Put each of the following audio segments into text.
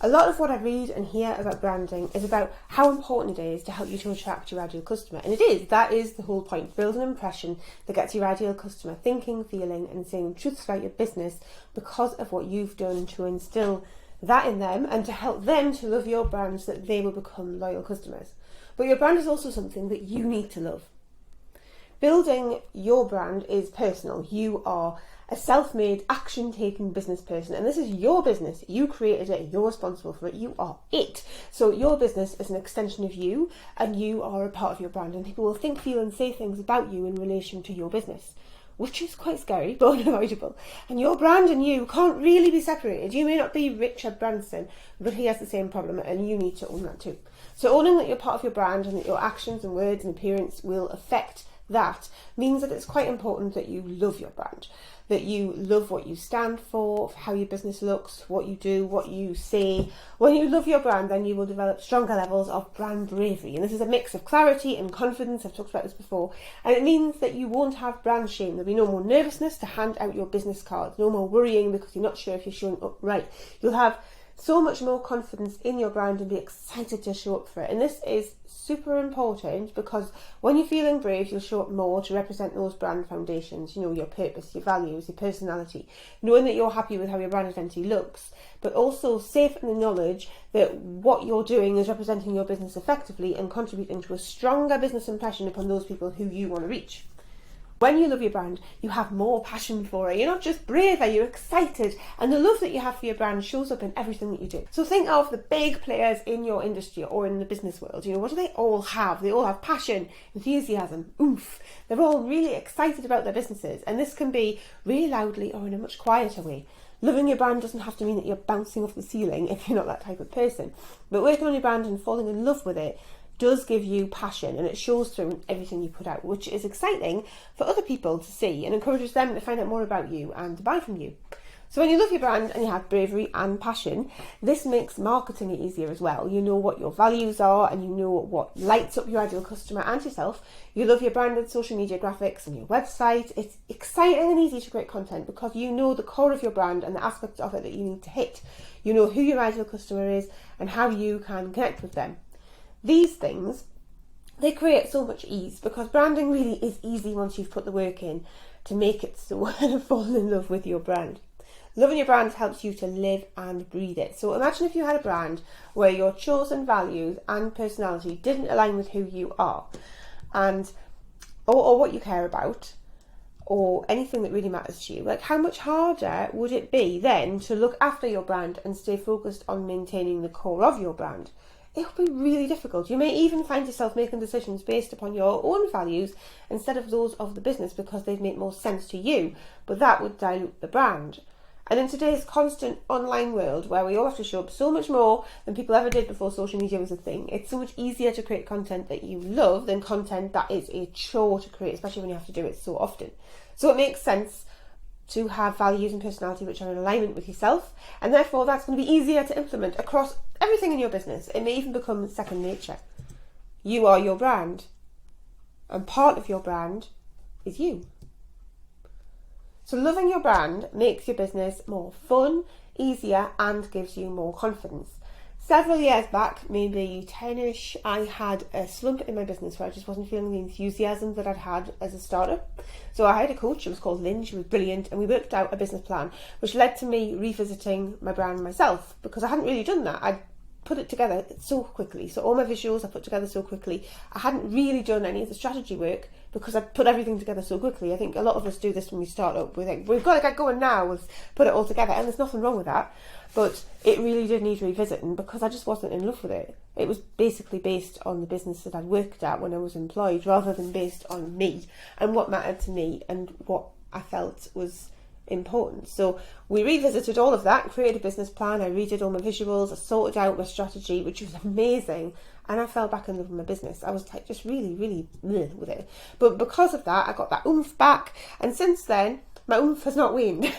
A lot of what I read and hear about branding is about how important it is to help you to attract your ideal customer. And it is. That is the whole point. Build an impression that gets your ideal customer thinking, feeling and saying truths about your business because of what you've done to instill that in them and to help them to love your brand so that they will become loyal customers. But your brand is also something that you need to love. Building your brand is personal. You are a self-made, action-taking business person, and this is your business. You created it, you're responsible for it, you are it. So your business is an extension of you, and you are a part of your brand, and people will think, feel and say things about you in relation to your business, which is quite scary, but unavoidable. And your brand and you can't really be separated. You may not be Richard Branson, but he has the same problem, and you need to own that too. So owning that you're part of your brand and that your actions and words and appearance will affect that means that it's quite important that you love your brand, that you love what you stand for, how your business looks, what you do, what you say. When you love your brand, then you will develop stronger levels of brand bravery. And this is a mix of clarity and confidence. I've talked about this before. And it means that you won't have brand shame. There'll be no more nervousness to hand out your business cards, no more worrying because you're not sure if you're showing up right. You'll have so much more confidence in your brand and be excited to show up for it. And this is super important because when you're feeling brave, you'll show up more to represent those brand foundations, you know, your purpose, your values, your personality, knowing that you're happy with how your brand identity looks, but also safe in the knowledge that what you're doing is representing your business effectively and contributing to a stronger business impression upon those people who you want to reach. When you love your brand, you have more passion for it. You're not just braver, you're excited. And the love that you have for your brand shows up in everything that you do. So think of the big players in your industry or in the business world. You know, what do they all have? They all have passion, enthusiasm, oomph. They're all really excited about their businesses. And this can be really loudly or in a much quieter way. Loving your brand doesn't have to mean that you're bouncing off the ceiling if you're not that type of person. But working on your brand and falling in love with it does give you passion, and it shows through in everything you put out, which is exciting for other people to see and encourages them to find out more about you and to buy from you. So when you love your brand and you have bravery and passion, this makes marketing it easier as well. You know what your values are and you know what lights up your ideal customer and yourself. You love your branded social media graphics and your website. It's exciting and easy to create content because you know the core of your brand and the aspects of it that you need to hit. You know who your ideal customer is and how you can connect with them. These things, they create so much ease because branding really is easy once you've put the work in to make it so and fall in love with your brand. Loving your brand helps you to live and breathe it. So imagine if you had a brand where your chosen values and personality didn't align with who you are and or what you care about or anything that really matters to you. Like, how much harder would it be then to look after your brand and stay focused on maintaining the core of your brand? It will be really difficult. You may even find yourself making decisions based upon your own values instead of those of the business because they'd make more sense to you, but that would dilute the brand. And in today's constant online world where we all have to show up so much more than people ever did before social media was a thing, it's so much easier to create content that you love than content that is a chore to create, especially when you have to do it so often. So it makes sense to have values and personality which are in alignment with yourself, and therefore that's going to be easier to implement across everything in your business. It may even become second nature. You are your brand, and part of your brand is you. So loving your brand makes your business more fun, easier, and gives you more confidence. Several years back, maybe 10ish, I had a slump in my business where I just wasn't feeling the enthusiasm that I'd had as a starter. So I had a coach, she was called Lynn, she was brilliant, and we worked out a business plan, which led to me revisiting my brand myself, because I hadn't really done that. I'd put it together so quickly. So all my visuals I put together so quickly. I hadn't really done any of the strategy work because I put everything together so quickly. I think a lot of us do this when we start up. We think, we've got to get going now, let's put it all together. And there's nothing wrong with that. But it really did need revisiting because I just wasn't in love with it. It was basically based on the business that I'd worked at when I was employed rather than based on me and what mattered to me and what I felt was important. So we revisited all of that, created a business plan, I redid all my visuals, I sorted out my strategy, which was amazing, and I fell back in love with my business. I was like just really with it. But because of that, I got that oomph back, and since then my oomph has not waned.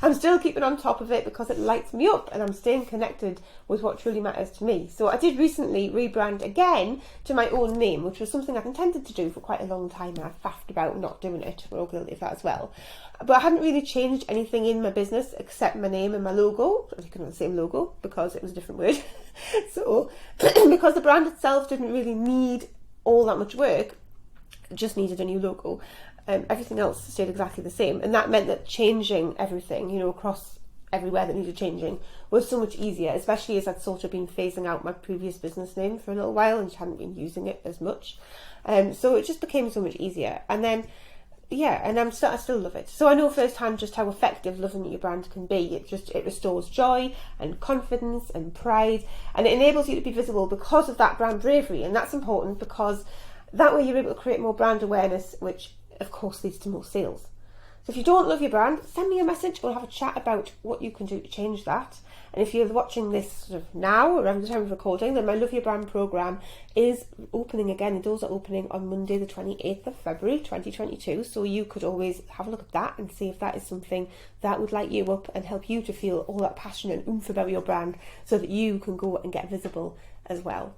I'm still keeping on top of it because it lights me up and I'm staying connected with what truly matters to me. So I did recently rebrand again to my own name, which was something I've intended to do for quite a long time and I've faffed about not doing it. We're all guilty of that as well. But I hadn't really changed anything in my business except my name and my logo. You can have the same logo because it was a different word. So because the brand itself didn't really need all that much work, it just needed a new logo. Everything else stayed exactly the same, and that meant that changing everything, you know, across everywhere that needed changing was so much easier, especially as I'd sort of been phasing out my previous business name for a little while and hadn't been using it as much. So it just became so much easier. And then, yeah, and I still love it. So I know firsthand just how effective loving your brand can be. It restores joy and confidence and pride, and it enables you to be visible because of that brand bravery. And that's important because that way you're able to create more brand awareness, which of course leads to more sales. So if you don't love your brand, send me a message. We'll have a chat about what you can do to change that. And if you're watching this sort of now, around the time of recording, then my Love Your Brand programme is opening again. The doors are opening on Monday the 28th of February 2022. So you could always have a look at that and see if that is something that would light you up and help you to feel all that passion and oomph about your brand so that you can go and get visible as well.